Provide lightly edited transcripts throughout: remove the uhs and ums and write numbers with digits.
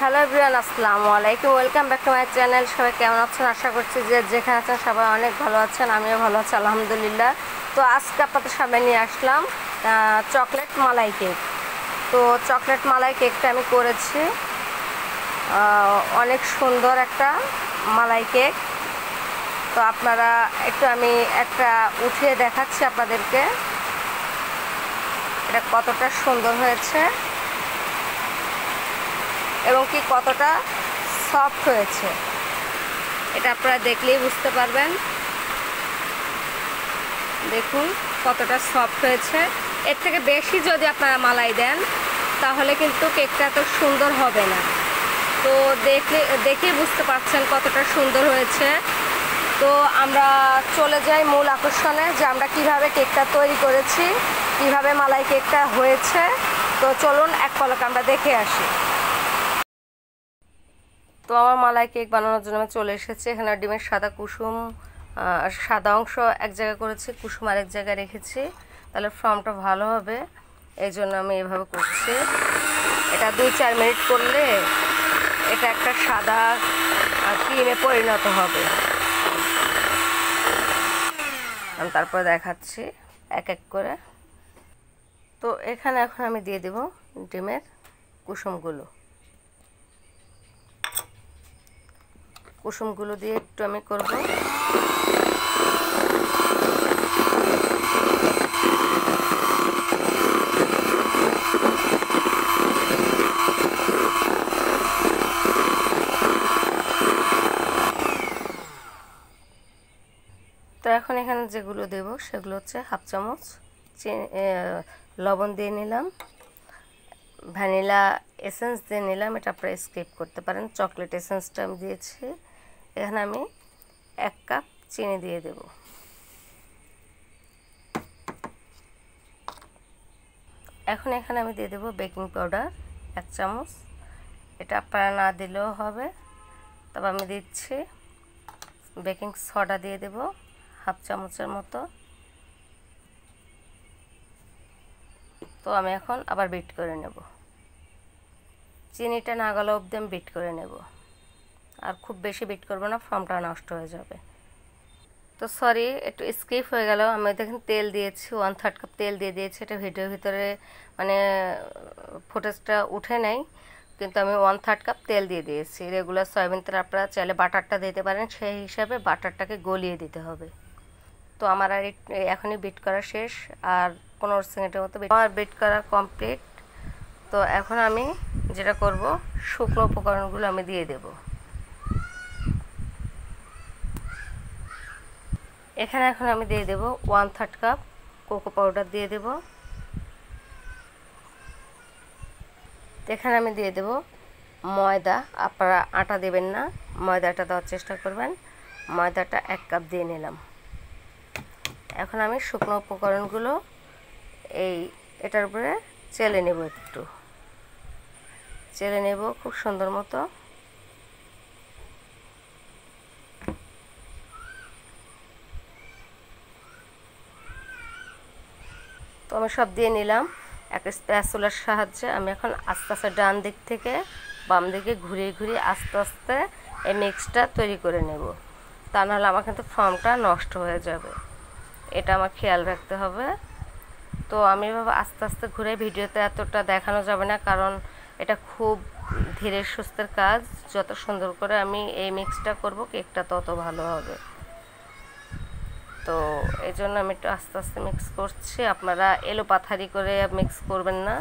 Hello everyone, আসসালামু আলাইকুম। Welcome back to my channel. সবাই কেমন আছেন? আশা করছি যে যেখানে আছেন সবাই অনেক ভালো আছেন। আমিও ভালো আছি আলহামদুলিল্লাহ। তো আজকে আপনাদের সামনে নিয়ে আসলাম চকলেট মালাই কেক। তো চকলেট মালাই কেকটা আমি করেছি, অনেক সুন্দর একটা মালাই কেক। তো আপনারা একটু আমি একটা উঠিয়ে দেখাচ্ছি আপনাদেরকে এটা কতটা সুন্দর হয়েছে এবং কি কতটা সফট হয়েছে, এটা আপনারা দেখলেই বুঝতে পারবেন। দেখুন কতটা সফট হয়েছে। এর থেকে বেশি যদি আপনারা মালাই দেন তাহলে কিন্তু কেকটা এত সুন্দর হবে না। তো দেখেই বুঝতে পারছেন কতটা সুন্দর হয়েছে। তো আমরা চলে যাই মূল আকর্ষণে, যে আমরা কিভাবে কেকটা তৈরি করেছি, কিভাবে মালাই কেকটা হয়েছে। তো চলুন এক পলকে আমরা দেখে আসি। তো আমার মালাই কেক বানানোর জন্য আমি চলে এসেছি। এখানে ডিমের সাদা অংশ এক জায়গায় করেছি, কুসুম আরেক জায়গায় রেখেছি, তাহলে ফর্মটা ভালো হবে। এই জন্য আমি এভাবে করছি। এটা 2-4 মিনিট করলে এটা একটা সাদা ক্রিমে পরিণত হবে। আমি তারপরে দেখাচ্ছি এক এক করে। তো এখানে এখন আমি দিয়ে দেব ডিমের কুসুমগুলো দিয়ে একটু আমি করব। তো এখন এখানে যেগুলো দেব সেগুলো হচ্ছে 1/2 চামচ লবণ দিয়ে নিলাম, ভ্যানিলা এসেন্স দিয়ে নিলাম, এটা আপনারা স্কিপ করতে পারেন। চকলেট এসেন্সটা আমি দিয়েছি। এখানে আমি 1 কাপ চিনি দিয়ে দেব। এখন এখানে আমি দিয়ে দেব বেকিং পাউডার 1 চামচ। এটা আপনারা না দিলেও হবে, তবে আমি দিচ্ছি। বেকিং সোডা দিয়ে দেব 1/2 চামচের মতো। তো আমি এখন আবার বিট করে নেব। চিনিটা না গলা অবধি আমি বিট করে নেব, আর খুব বেশি বিট করব না, ফর্মটা নষ্ট হয়ে যাবে। তো সরি, একটু স্কিপ হয়ে গেল। আমি দেখেন তেল দিয়েছি, 1/3 কাপ তেল দিয়ে দিয়েছি। এটা ভিডিওর ভিতরে মানে ফুটেজটা উঠে নেই, কিন্তু আমি 1/3 কাপ তেল দিয়ে দিয়েছি। রেগুলার সয়াবিন তেল আপনারা চাইলে বাটারটা দিতে পারেন, সেই হিসাবে বাটারটাকে গলিয়ে দিতে হবে। তো আমার আর এখনই বিট করা শেষ, আর 15 সেকেন্ডের মতো আমার বিট করা কমপ্লিট। তো এখন আমি যেটা করব, শুকনো উপকরণগুলো আমি দিয়ে দেব। এখানে এখন আমি দিয়ে দেব 1/3 কাপ কোকো পাউডার দিয়ে দেব। এখানে আমি দিয়ে দেব ময়দা। আপনারা আটা দেবেন না, ময়দাটা দেওয়ার চেষ্টা করবেন। ময়দাটা 1 কাপ দিয়ে নিলাম। এখন আমি শুকনো উপকরণগুলো এটার উপরে চেলে নেব, একটু চেলে নেব খুব সুন্দর মতো। তো আমি সব দিয়ে নিলাম। এক স্প্যাচুলার সাহায্যে আমি এখন আস্তে আস্তে ডান দিক থেকে বাম দিকে ঘুরিয়ে ঘুরিয়ে আস্তে আস্তে এই মিক্সটা তৈরি করে নেব, তা নাহলে আমার কিন্তু ফর্মটা নষ্ট হয়ে যাবে। এটা আমার খেয়াল রাখতে হবে। তো আমি এভাবে আস্তে আস্তে ঘুরে, ভিডিওতে এতটা দেখানো যাবে না, কারণ এটা খুব ধীরে সুস্থের কাজ। যত সুন্দর করে আমি এই মিক্সটা করব, কেকটা তত ভালো হবে। তো এই জন্য আমি একটু আস্তে আস্তে মিক্স করছি। আপনারা এলোপাথারি করে মিক্স করবেন না,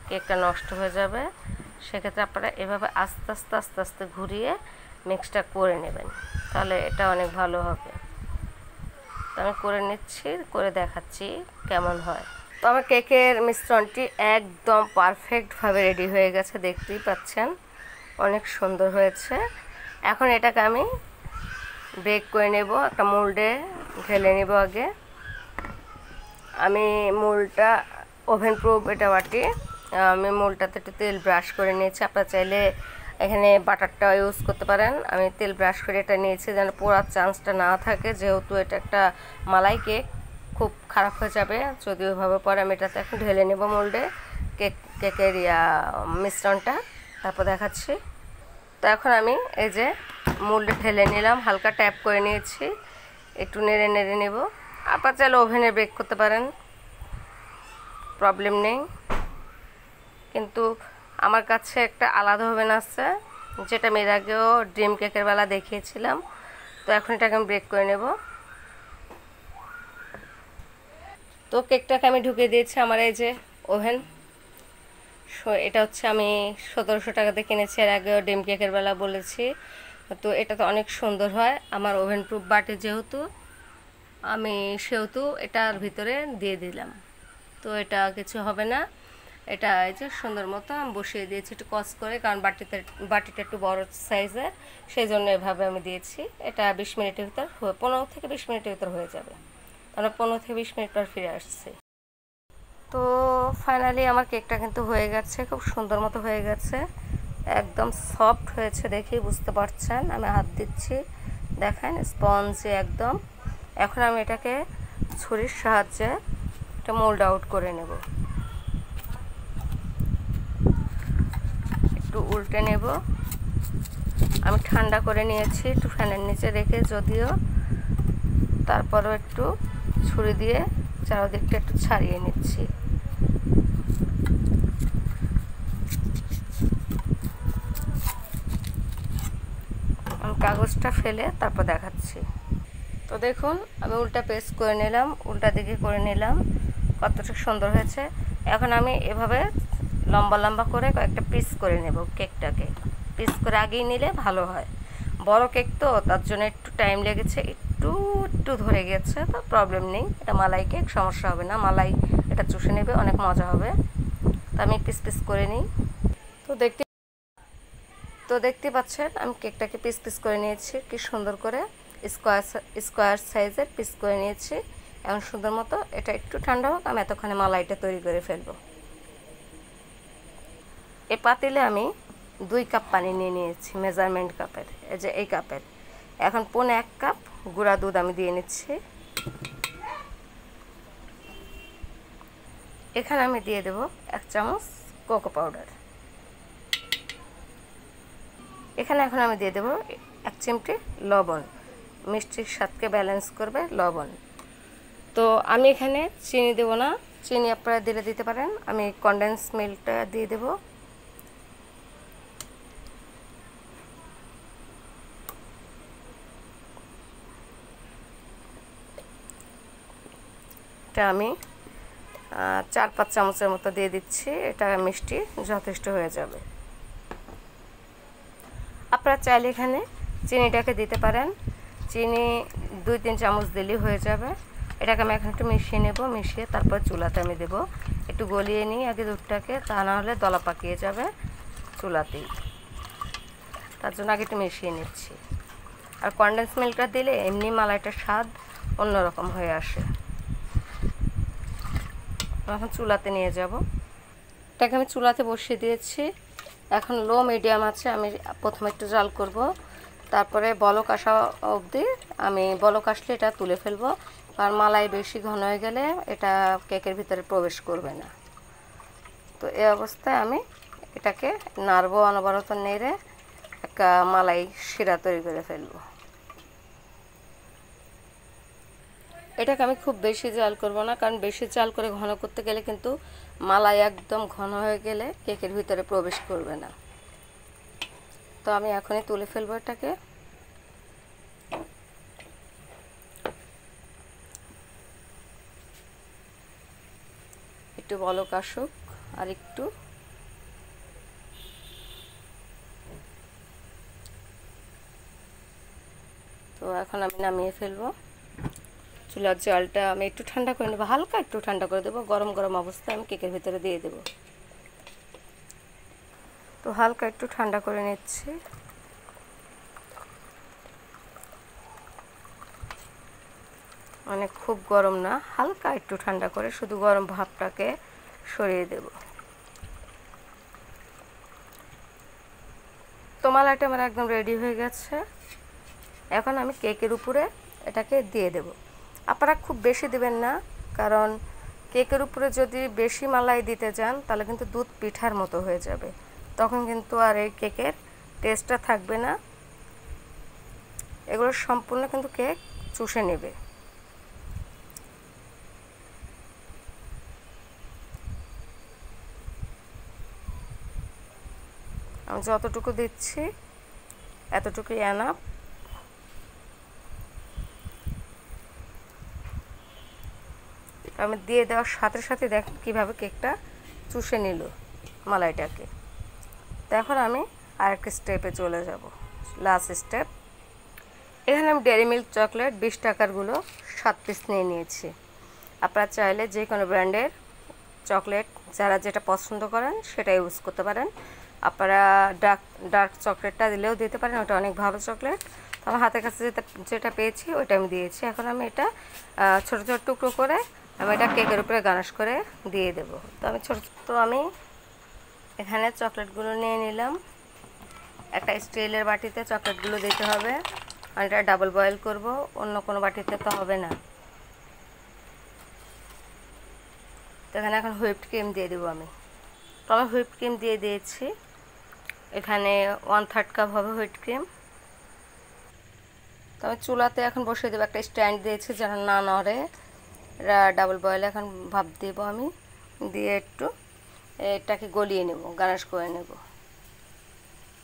কেকটা নষ্ট হয়ে যাবে। সেক্ষেত্রে আপনারা এভাবে আস্তে আস্তে আস্তে আস্তে ঘুরিয়ে মিক্সটা করে নেবেন, তাহলে এটা অনেক ভালো হবে। তো আমি করে নিচ্ছি, করে দেখাচ্ছি কেমন হয়। তো আমার কেকের মিশ্রণটি একদম পারফেক্টভাবে রেডি হয়ে গেছে, দেখতেই পাচ্ছেন অনেক সুন্দর হয়েছে। এখন এটাকে আমি বেক করে নেব, একটা মোল্ডে ঢেলে নেব। আগে আমি মোল্ডটা ওভেন প্রুফ এটা বাটি, আমি মোল্ডটাতে একটু তেল ব্রাশ করে নিয়েছি। আপনারা চাইলে এখানে বাটারটা ইউজ করতে পারেন। আমি তেল ব্রাশ করে এটা নিয়েছি যেন পোড়ার চান্সটা না থাকে, যেহেতু এটা একটা মালাই কেক, খুব খারাপ হয়ে যাবে যদি ওইভাবে পরে। আমি এটাতে এখন ঢেলে নেব মোল্ডে কেকের মিশ্রণটা, তারপর দেখাচ্ছি। তো এখন আমি এই যে মোল্ডে ঢেলে নিলাম, হালকা ট্যাপ করে নিয়েছি, একটু নেড়ে নেড়ে নেব। আপনার চাইলে ওভেনে বেক করতে পারেন, প্রবলেম নেই, কিন্তু আমার কাছে একটা আলাদা ওভেন আছে যেটা আমি এর আগেও ড্রিম কেকের বেলা দেখিয়েছিলাম। তো এখন এটাকে আমি বেক করে নেব। তো কেকটাকে আমি ঢুকিয়ে দিয়েছি আমার এই যে ওভেন। এটা হচ্ছে আমি 1700 টাকাতে কিনেছি, এর আগেও ড্রিম কেকের বেলা বলেছি। তো এটা তো অনেক সুন্দর হয়। আমার ওভেন প্রুফ বাটি যেহেতু, আমি সেহেতু এটার ভিতরে দিয়ে দিলাম। তো এটা কিছু হবে না। এটা এই যে সুন্দর মতো আমি বসিয়ে দিয়েছি একটু কস করে, কারণ বাটিটা একটু বড় সাইজের, সেই জন্য এভাবে আমি দিয়েছি। এটা 20 মিনিটের ভিতর 15 থেকে 20 মিনিটের ভিতর হয়ে যাবে। আমরা 15 থেকে 20 মিনিট পর ফিরে আসছি। তো ফাইনালি আমার কেকটা কিন্তু হয়ে গেছে, খুব সুন্দর মতো হয়ে গেছে, একদম সফট হয়েছে, দেখেই বুঝতে পারছেন। আমি হাত দিচ্ছি, দেখেন স্পঞ্জি একদম। এখন আমি এটাকে ছুরির সাহায্যে এটা মোল্ড আউট করে নেব। একটু উল্টে নেব। আমি ঠান্ডা করে নিয়েছি একটু ফ্যানের নিচে রেখে, যদিও তারপরও একটু ছুরি দিয়ে চারদিকটা একটু ছাড়িয়ে নিচ্ছি। আমি কাগজটা ফেলে তারপর দেখাচ্ছি। তো দেখুন আমি উল্টা পেস্ট করে নিলাম, উল্টা দিকে করে নিলাম, কতটা সুন্দর হয়েছে। এখন আমি এভাবে লম্বা লম্বা করে কয়েকটা পিস করে নেব। কেকটাকে পিস করে আগেই নিলে ভালো হয়, বড় কেক তো তার জন্য একটু টাইম লেগেছে, একটু ধরে গেছে, তো প্রবলেম নেই। এটা মালাই কেক, সমস্যা হবে না, মালাই এটা চুষে নেবে, অনেক মজা হবে। তো আমি পিস পিস করে নিই। তো দেখতে পাচ্ছেন আমি কেকটাকে পিস পিস করে নিয়েছি, কি সুন্দর করে স্কোয়ার সাইজের পিস করে নিয়েছি। এখন সুন্দর মতো এটা একটু ঠান্ডা হোক, আমি এতক্ষণে মালাইটা তৈরি করে ফেলবো। এই পাতিলে আমি 2 কাপ পানি নিয়ে নিয়েছি, মেজারমেন্ট কাপের, এই যে এই কাপের। এখন 1.5 কাপ গুঁড়া দুধ আমি দিয়ে নিচ্ছি। এখানে আমি দিয়ে দেব 1 চামচ কোকো পাউডার। এখানে এখন আমি দিয়ে দেব 1 চিমটি লবণ, মিষ্টির স্বাদকে ব্যালেন্স করবে লবণ। তো আমি এখানে চিনি দেব না, চিনি আপনারা দিলে দিতে পারেন। আমি কনডেন্স মিল্কটা দিয়ে দেব। এটা আমি 4-5 চামচের মতো দিয়ে দিচ্ছি, এটা মিষ্টি যথেষ্ট হয়ে যাবে। আপনারা চাইলে এখানে চিনিটাকে দিতে পারেন, চিনি 2-3 চামচ দিলেই হয়ে যাবে। এটাকে আমি এখন একটু মিশিয়ে নেব, মিশিয়ে তারপর চুলাতে আমি দেব। একটু গলিয়ে নিই আগে দুধটাকে, তা না হলে দলা পাকিয়ে যাবে চুলাতেই, তার জন্য আগে একটু মিশিয়ে নিচ্ছি। আর কনডেন্স মিল্কটা দিলে এমনি মালাইটার স্বাদ অন্যরকম হয়ে আসে। এখন চুলাতে নিয়ে যাব। এটাকে আমি চুলাতে বসিয়ে দিয়েছি, এখন লো মিডিয়াম আছে। আমি প্রথমে একটু জাল করব, তারপরে বলক আসা অবধি, আমি বলক আসলে এটা তুলে ফেলবো, কারণ মালাই বেশি ঘন হয়ে গেলে এটা কেকের ভিতরে প্রবেশ করবে না। তো এই অবস্থায় আমি এটাকে নাড়বো, অনবরত নেড়ে একটা মালাই শিরা তৈরি করে ফেলবো। এটাকে আমি খুব বেশি জাল করব না, কারণ বেশি জাল করে ঘন করতে গেলে কিন্তু মালাই একদম ঘন হয়ে গেলে কেকের ভিতরে প্রবেশ করবে না। তো আমি এখনই তুলে ফেলবো এটাকে। একটু বলক আসুক আর একটু, তো এখন আমি নামিয়ে ফেলবো। চুলার জলটা আমি একটু ঠান্ডা করে নেবো, হালকা একটু ঠান্ডা করে দেবো, গরম গরম অবস্থায় আমি কেকের ভিতরে দিয়ে দেবো। তো হালকা একটু ঠান্ডা করে নিচ্ছি। মানে খুব গরম না, হালকা একটু ঠান্ডা করে শুধু গরম ভাবটাকে সরিয়ে দেব। তো মালাইটা আমার একদম রেডি হয়ে গেছে। এখন আমি কেকের উপরে এটাকে দিয়ে দেব। আপনারা খুব বেশি দেবেন না, কারণ কেকের উপরে যদি বেশি মালাই দিতে যান তাহলে কিন্তু দুধ পিঠার মতো হয়ে যাবে, তখন কিন্তু আর এই কেকের টেস্টটা থাকবে না। এগুলো সম্পূর্ণ কিন্তু কেক চুষে নেবে। আমি যতটুকু দিচ্ছি এতটুকুই এনাফ। আমি দিয়ে দেওয়ার সাথে সাথে দেখেন কীভাবে কেকটা চুষে নিল মালাইটাকে। তো এখন আমি আরেকটা স্টেপে চলে যাব, লাস্ট স্টেপ। এখানে আমি ডেয়ারি মিল্ক চকলেট 20 টাকারগুলো 7 পিস নিয়ে নিয়েছি। আপনারা চাইলে যে কোনো ব্র্যান্ডের চকলেট যারা যেটা পছন্দ করেন সেটা ইউজ করতে পারেন। আপনারা ডার্ক চকলেটটা দিলেও দিতে পারেন, ওটা অনেক ভালো চকলেট। তো আমার হাতের কাছে যেটা পেয়েছি ওইটা আমি দিয়েছি। এখন আমি এটা ছোটো ছোটো টুকরো করে আমি এটা কেকের উপরে গার্নিশ করে দিয়ে দেব। তো আমি এখানে চকলেটগুলো নিয়ে নিলাম। একটা স্টিলের বাটিতে চকলেটগুলো দিতে হবে, আর এটা ডাবল বয়েল করব, অন্য কোনো বাটিতে তো হবে না। তো এখানে এখন হুইপড ক্রিম দিয়ে দেবো আমি। তো আমি হুইপড ক্রিম দিয়ে দিয়েছি। এখানে 1/3 কাপ হবে হুইপড ক্রিম। তো আমি চুলাতে এখন বসিয়ে দেবো, একটা স্ট্যান্ড দিয়েছি যেন না নড়ে। এটা ডাবল বয়েলে এখন ভাপ দেব আমি, দিয়ে একটু এটাকে গলিয়ে নেব, গার্নিশ করে নেব।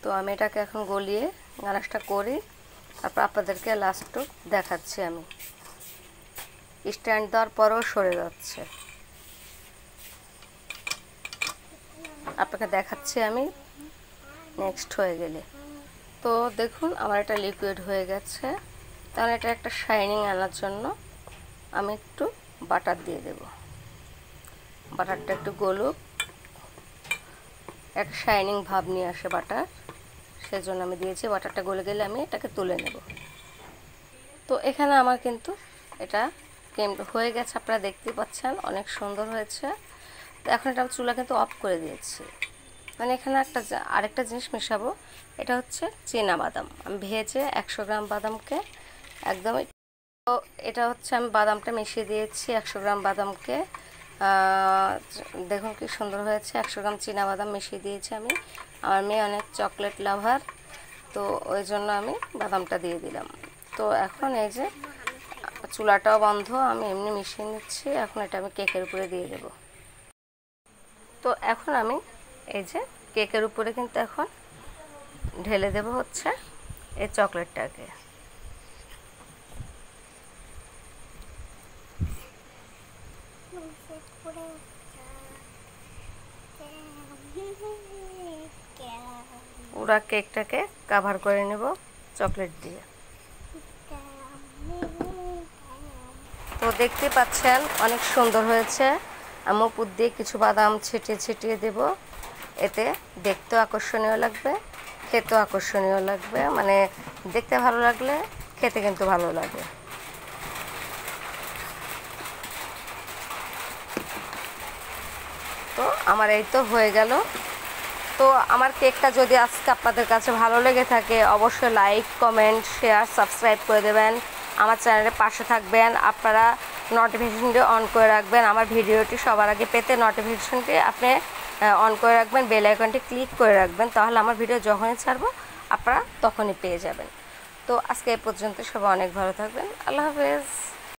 তো আমি এটাকে এখন গলিয়ে গার্নিশটা করি, তারপর আপনাদেরকে লাস্টটু দেখাচ্ছি। আমি স্ট্যান্ড দেওয়ার পরেও সরে যাচ্ছে, আপনাকে দেখাচ্ছি আমি নেক্সট হয়ে গেলে। তো দেখুন আমার এটা লিকুইড হয়ে গেছে। তাহলে এটা একটা শাইনিং আনার জন্য আমি একটু বাটার দিয়ে দেব। বাটারটা একটু গলুক, একটা শাইনিং ভাব নিয়ে আসে বাটার, সেজন্য আমি দিয়েছি। বাটারটা গলে গেলে আমি এটাকে তুলে নেব। তো এখানে আমার কিন্তু এটা ক্রিম হয়ে গেছে, আপনারা দেখতেই পাচ্ছেন অনেক সুন্দর হয়েছে। তো এখন এটা চুলা কিন্তু অফ করে দিয়েছি। মানে এখানে আরেকটা জিনিস মেশাবো, এটা হচ্ছে চীনা বাদাম। আমি ভেজে 100 গ্রাম বাদামকে একদমই, তো এটা হচ্ছে আমি বাদামটা মিশিয়ে দিয়েছি 100 গ্রাম বাদামকে। দেখুন কি সুন্দর হয়েছে। 100 গ্রাম চীনা বাদাম মিশিয়ে দিয়েছি আমি। আমার মেয়ে অনেক চকলেট লাভার, তো ওই জন্য আমি বাদামটা দিয়ে দিলাম। তো এখন এই যে চুলাটাও বন্ধ, আমি এমনি মিশিয়ে নিচ্ছি। এখন এটা আমি কেকের উপরে দিয়ে দেব। তো এখন আমি এই যে কেকের উপরে কিন্তু এখন ঢেলে দেব হচ্ছে এই চকলেটটাকে। পুরা কেকটাকে কভার করে নেব চকলেট দিয়ে। তো দেখতে পাচ্ছেন অনেক সুন্দর হয়েছে। আমি উপর দিয়ে কিছু বাদাম ছিটিয়ে ছিটিয়ে দেব, এতে দেখতেও আকর্ষণীয় লাগবে, খেতেও আকর্ষণীয় লাগবে। মানে দেখতে ভালো লাগলে খেতে কিন্তু ভালো লাগে। তো আমার এই তো হয়ে গেল। তো আমার কেকটা যদি আজকে আপনাদের কাছে ভালো লেগে থাকে অবশ্যই লাইক, কমেন্ট, শেয়ার, সাবস্ক্রাইব করে দেবেন। আমার চ্যানেলের পাশে থাকবেন। আপনারা নোটিফিকেশনটি অন করে রাখবেন। আমার ভিডিওটি সবার আগে পেতে নোটিফিকেশনটি আপনি অন করে রাখবেন, বেল আইকনটি ক্লিক করে রাখবেন, তাহলে আমার ভিডিও যখনই ছাড়বো আপনারা তখনই পেয়ে যাবেন। তো আজকে এই পর্যন্ত, সবাই অনেক ভালো থাকবেন। আল্লাহ হাফেজ।